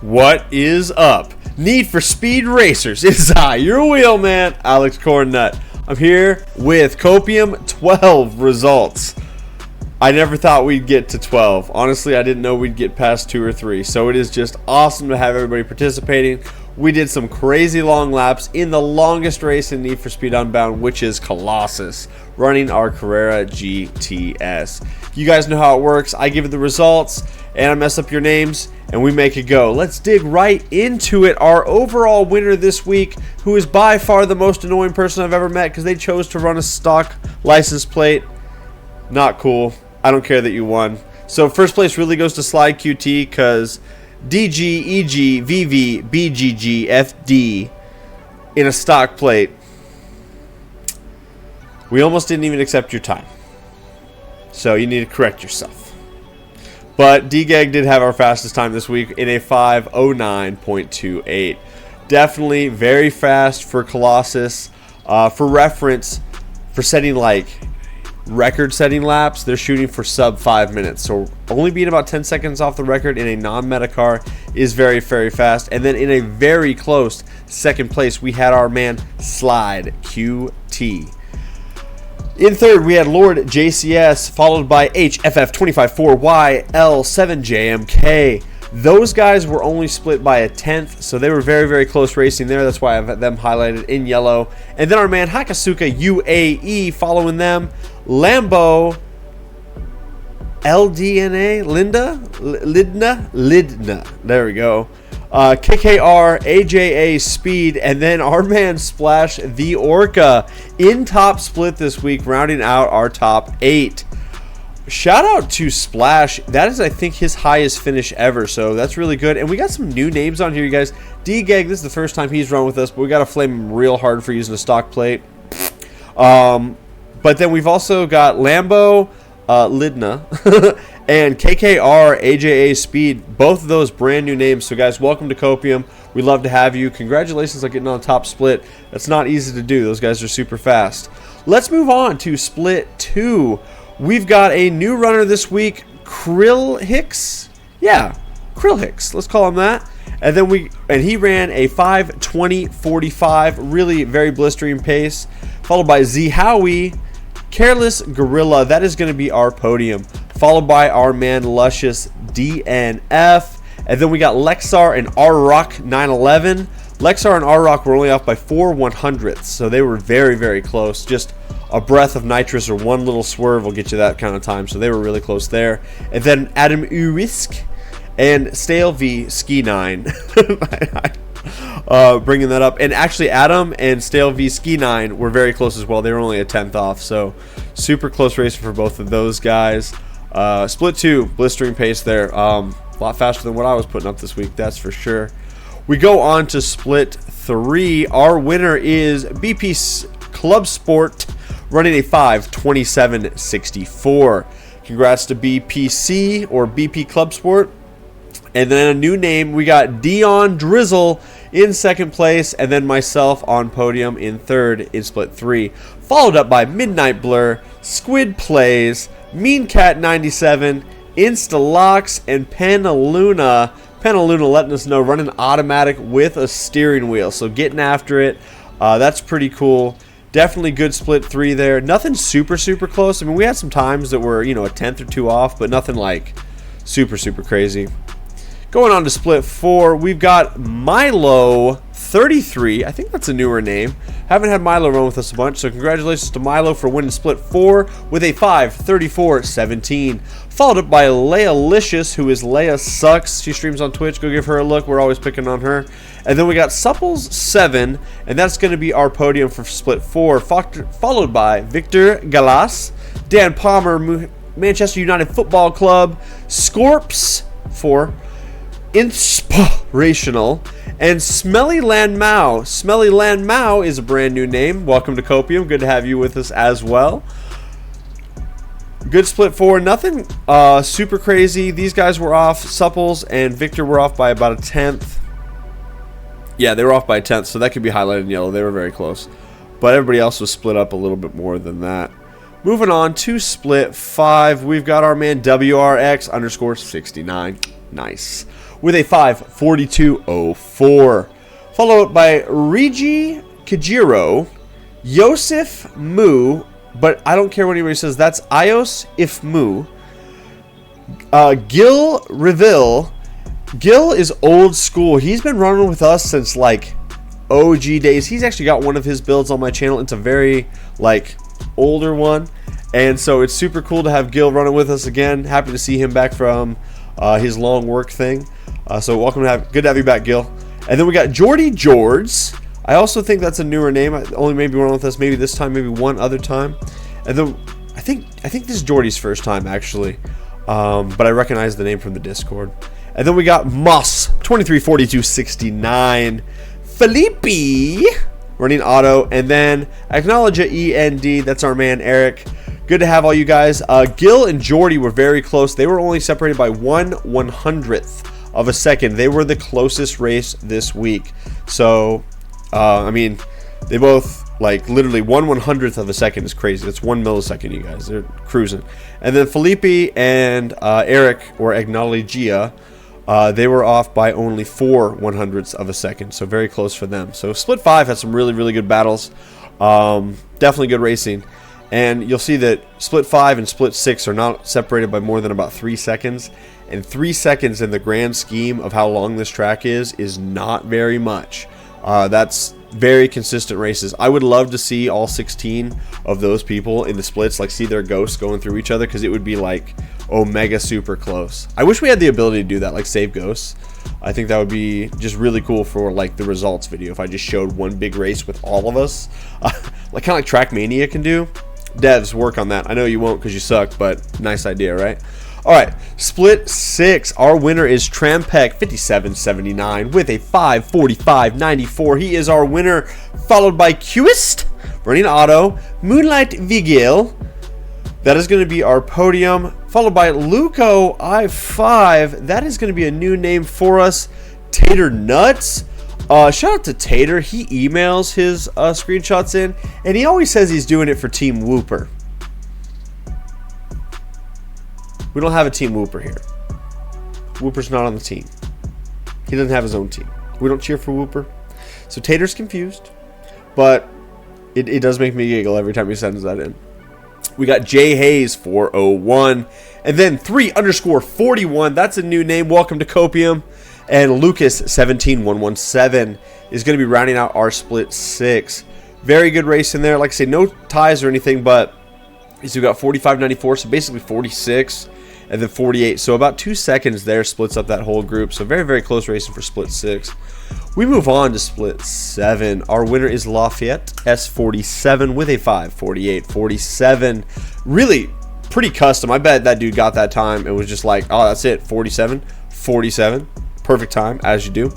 What is up? Need for Speed Racers. It is I, your wheelman, AlexCornnut. I'm here with Copium 12 results. I never thought we'd get to 12. Honestly, I didn't know we'd get past 2 or 3. So it is just awesome to have everybody participating. We did some crazy long laps in the longest race in Need for Speed Unbound, which is Colossus, running our Carrera GTS. You guys know how it works. I give you the results, and I mess up your names, and we make it go. Let's dig right into it. Our overall winner this week, who is by far the most annoying person I've ever met because they chose to run a stock license plate. Not cool. I don't care that you won. So first place really goes to Slide QT because DG, EG, VV, BGG, FD in a stock plate. We almost didn't even accept your time. So you need to correct yourself. But DGAG did have our fastest time this week in a 5:09.28. Definitely very fast for Colossus. For reference, for setting like record-setting laps, they're shooting for sub 5 minutes. So only being about 10 seconds off the record in a non-meta car is very, very fast. And then in a very close second place, we had our man Slide QT. In third, we had Lord JCS, followed by HFF254YL7JMK. Those guys were only split by a tenth, so they were very, very close racing there. That's why I have them highlighted in yellow. And then our man Hakasuka UAE following them. Lambo LDNA, Lidna. There we go. KKR, AJA Speed, and then our man Splash the Orca in top split this week, rounding out our top 8. Shout out to Splash. That is, I think, his highest finish ever, so that's really good. And we got some new names on here, you guys. D-Gag, this is the first time he's run with us, but we got to flame him real hard for using a stock plate. But then we've also got Lambo Lidna and KKR AJA Speed, both of those brand new names. So guys, welcome to Copium. We love to have you. Congratulations on getting on top split. That's not easy to do. Those guys are super fast. Let's move on to split 2. We've got a new runner this week, Krill Hicks. Yeah, Krill Hicks. Let's call him that. And then he ran a 5:20.45, really very blistering pace, followed by Z Howie, Careless Gorilla. That is going to be our podium, followed by our man Luscious DNF. And then we got Lexar and R-Rock 911. Lexar and R-Rock were only off by 4/100ths, so they were very, very close. Just a breath of nitrous or one little swerve will get you that kind of time, so they were really close there. And then Adam Urisk and Stale V Ski 9. Bringing that up. And actually, Adam and Stale V Ski 9 were very close as well. They were only a 10th off, so super close race for both of those guys. Split 2, blistering pace there. A lot faster than what I was putting up this week, that's for sure. We go on to split 3. Our winner is BP Club Sport, running a 5:27.64. Congrats to BPC or BP Club Sport. And then a new name, we got Dion Drizzle in second place, and then myself on podium in third in split 3. Followed up by Midnight Blur, Squid Plays, Mean Cat 97, Instalocks, and Penaluna. Penaluna letting us know running automatic with a steering wheel, so getting after it. That's pretty cool. Definitely good split 3 there. Nothing super, super close. I mean, we had some times that were, a 10th or 2 off, but nothing like super, super crazy. Going on to split 4, we've got Milo 33. I think that's a newer name. Haven't had Milo run with us a bunch, so congratulations to Milo for winning split 4 with a 5:34:17. Followed up by Leia-licious, who is Leia Sucks. She streams on Twitch. Go give her a look. We're always picking on her. And then we got Supples 7, and that's going to be our podium for split 4. Followed by Victor Galas, Dan Palmer, Manchester United Football Club, Scorps 4, Inspirational, and Smelly Land Mao. Smelly Land Mao is a brand new name. Welcome to Copium. Good to have you with us as well. Good split 4. Nothing super crazy. These guys were off. Supples and Victor were off by about a 1/10. Yeah, they were off by a 1/10, so that could be highlighted in yellow. They were very close. But everybody else was split up a little bit more than that. Moving on to split 5, we've got our man WRX_69. Nice. With a 5:42:04. Followed up by Rigi Kajiro, Yosef Mu, but I don't care what anybody says. That's Ios if Mu. Gil Reville. Gil is old school. He's been running with us since like OG days. He's actually got one of his builds on my channel. It's a very like older one, and so it's super cool to have Gil running with us again. Happy to see him back from his long work thing. So welcome to good to have you back, Gil. And then we got Jordy George. I also think that's a newer name. Only maybe one with us, maybe this time, maybe one other time. And then I think this is Jordy's first time actually, but I recognize the name from the Discord. And then we got Moss 23:42:69. Felipe running auto, and then Acknowledge END. That's our man Eric. Good to have all you guys. Gil and Jordy were very close. They were only separated by 1/100th of a second. They were the closest race this week. So, I mean, they both, like, literally 1/100th of a second is crazy. That's 1 millisecond, you guys. They're cruising. And then Felipe and Eric, or Agnologia, they were off by only 4/100ths of a second. So, very close for them. So, split 5 had some really, really good battles. Definitely good racing. And you'll see that split 5 and split 6 are not separated by more than about 3 seconds. And 3 seconds in the grand scheme of how long this track is not very much. That's very consistent races. I would love to see all 16 of those people in the splits, like see their ghosts going through each other, because it would be like omega super close. I wish we had the ability to do that, like save ghosts. I think that would be just really cool for like the results video if I just showed one big race with all of us, like kind of like Trackmania can do. Devs, work on that. I know you won't because you suck, but nice idea, right? All right, split 6. Our winner is Trampek 5779 with a 5:45:94. He is our winner, followed by Qist running auto, Moonlight Vigil. That is going to be our podium, followed by Luco I5. That is going to be a new name for us. Tater Nuts. Shout out to Tater. He emails his screenshots in, and he always says he's doing it for Team Whooper. We don't have a Team Whooper here. Whooper's not on the team. He doesn't have his own team. We don't cheer for Whooper. So Tater's confused, but it does make me giggle every time he sends that in. We got Jay Hayes 401, and then 3_41. That's a new name. Welcome to Copium. And Lucas 17117 is going to be rounding out our split 6. Very good race in there. Like I say, no ties or anything, but so we got 45:94, so basically 46, and then 48. So about 2 seconds there splits up that whole group. So very, very close racing for split 6. We move on to split 7. Our winner is Lafayette S47 with a 5:48:47. Really pretty custom. I bet that dude got that time and was just like, oh, that's it, 47. Perfect time, as you do.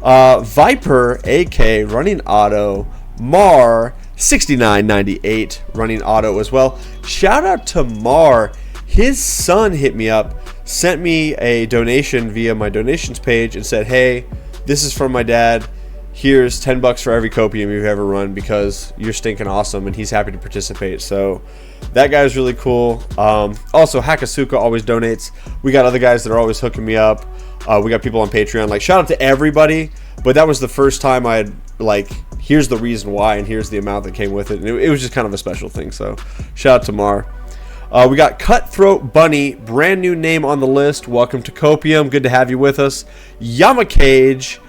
Viper AK running auto. Mar 6998 running auto as well. Shout out to Mar. His son hit me up, sent me a donation via my donations page, and said, hey, this is from my dad. Here's $10 for every Copium you've ever run because you're stinking awesome, and he's happy to participate. So that guy's really cool. Also, Hakasuka always donates. We got other guys that are always hooking me up. We got people on Patreon. Like, shout out to everybody. But that was the first time I had, like, here's the reason why, and here's the amount that came with it. And it was just kind of a special thing. So shout out to Mar. We got Cutthroat Bunny, brand new name on the list. Welcome to Copium. Good to have you with us. Yamakage,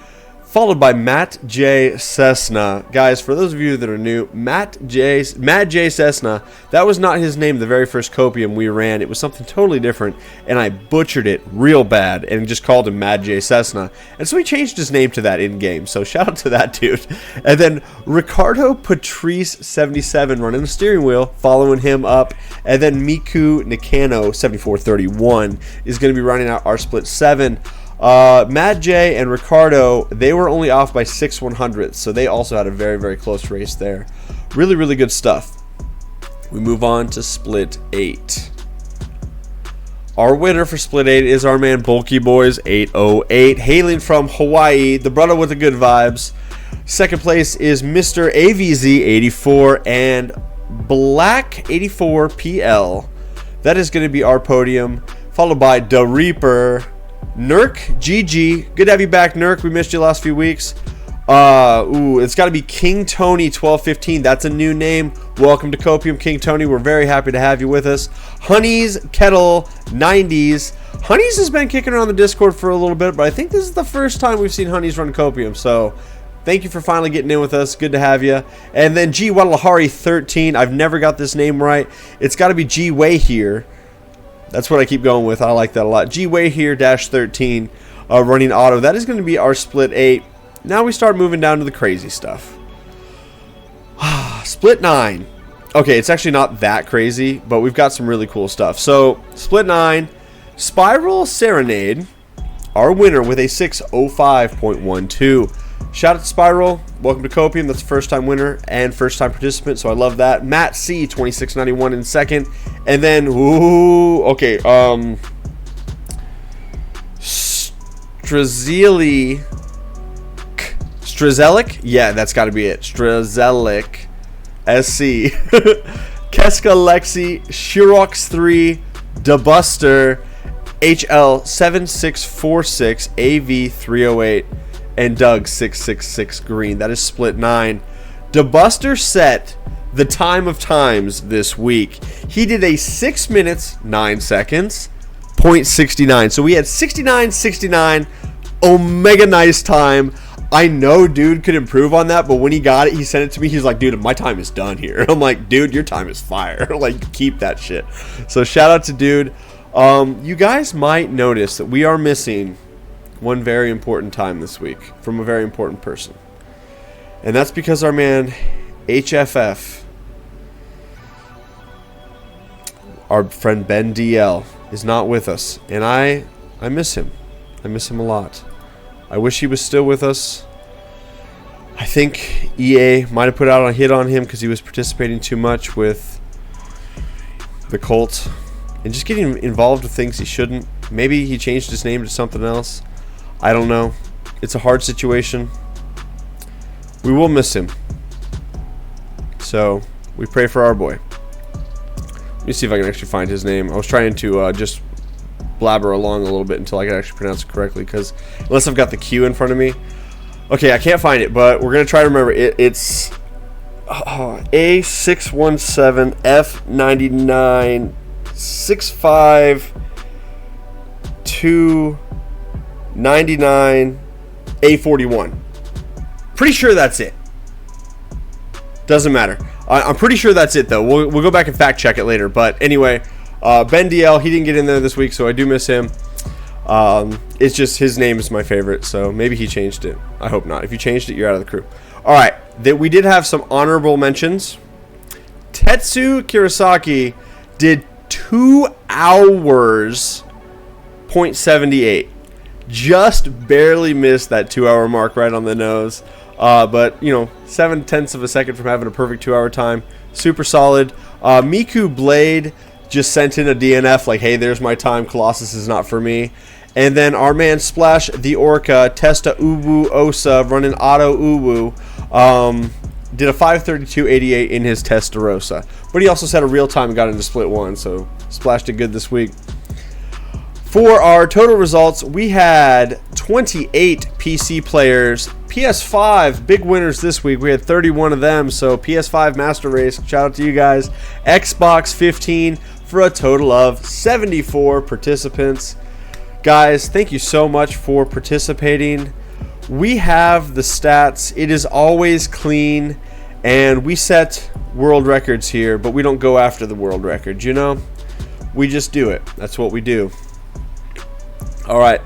followed by Matt J. Cessna. Guys, for those of you that are new, Matt J. Cessna, that was not his name the very first Copium we ran. It was something totally different, and I butchered it real bad and just called him Matt J. Cessna. And so he changed his name to that in-game, so shout out to that dude. And then Ricardo Patrice 77 running the steering wheel, following him up. And then Miku Nakano 7431 is going to be running out our split 7. Matt J and Ricardo, they were only off by 6/100ths, so they also had a very, very close race there. Really, really good stuff. We move on to split 8. Our winner for split 8 is our man Bulky Boys 808, hailing from Hawaii, the brother with the good vibes. Second place is Mr. AVZ 84 and Black 84 PL. That is going to be our podium, followed by Da Reaper, Nurk GG. Good to have you back, Nurk. We missed you the last few weeks. It's got to be King Tony 1215. That's a new name. Welcome to Copium, King Tony. We're very happy to have you with us. Honey's Kettle 90s. Honey's has been kicking around the Discord for a little bit, but I think this is the first time we've seen Honey's run Copium. So thank you for finally getting in with us. Good to have you. And then G Guadalajara 13. I've never got this name right. It's got to be G Way here. That's what I keep going with. I like that a lot. G-Way here, -13, running auto. That is going to be our split 8. Now we start moving down to the crazy stuff. Split 9. Okay, it's actually not that crazy, but we've got some really cool stuff. So, split 9, Spiral Serenade, our winner with a 605.12. Shout out to Spiral. Welcome to Copium. That's the first time winner and first time participant, so I love that. Matt C 2691 in second. And then Strazelic? Yeah, that's got to be it. Strazelic SC. Keska Lexi, Shirox 3, Debuster, HL 7646, AV 308. And Doug 666 green. That is split 9. Debuster set the time of times this week. He did a 6 minutes 9 seconds .69. So we had 69.69. Omega nice time. I know dude could improve on that, but when he got it, he sent it to me. He's like, dude, my time is done here. I'm like, dude, your time is fire. Like, keep that shit. So shout out to dude. You guys might notice that we are missing one very important time this week from a very important person. And that's because our man HFF, our friend Ben DL, is not with us. And I miss him. I miss him a lot. I wish he was still with us. I think EA might have put out a hit on him because he was participating too much with the cult and just getting involved with things he shouldn't. Maybe he changed his name to something else. I don't know. It's a hard situation. We will miss him. So, we pray for our boy. Let me see if I can actually find his name. I was trying to just blabber along a little bit until I could actually pronounce it correctly, because unless I've got the Q in front of me. Okay, I can't find it, but we're going to try to remember it. It's A617 F99 65299 A41. Pretty sure that's it. Doesn't matter. I'm pretty sure that's it, though. We'll go back and fact check it later. But anyway, Ben DL, he didn't get in there this week, so I do miss him. It's just his name is my favorite, so maybe he changed it. I hope not. If you changed it, you're out of the crew. All right, we did have some honorable mentions. Tetsu Kirasaki did 2 hours .78. Just barely missed that 2-hour mark right on the nose. But, 7/10 of a second from having a perfect 2-hour time. Super solid. Miku Blade just sent in a DNF like, hey, there's my time. Colossus is not for me. And then our man Splash the Orca, Testa Uwu Osa, running Auto Uwu, did a 5:32.88 in his Testarossa. But he also set a real time and got into split 1, so Splash did good this week. For our total results, we had 28 PC players. PS5, big winners this week. We had 31 of them, so PS5 Master Race, shout out to you guys. Xbox 15, for a total of 74 participants. Guys, thank you so much for participating. We have the stats. It is always clean, and we set world records here, but we don't go after the world records, you know? We just do it. That's what we do. All right.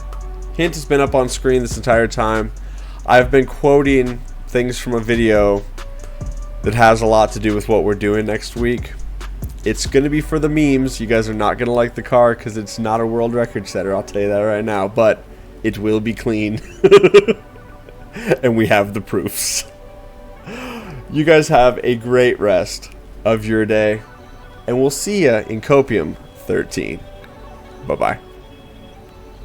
Hint has been up on screen this entire time. I've been quoting things from a video that has a lot to do with what we're doing next week. It's going to be for the memes. You guys are not going to like the car because it's not a world record setter. I'll tell you that right now. But it will be clean. And we have the proofs. You guys have a great rest of your day. And we'll see you in Copium 13. Bye-bye.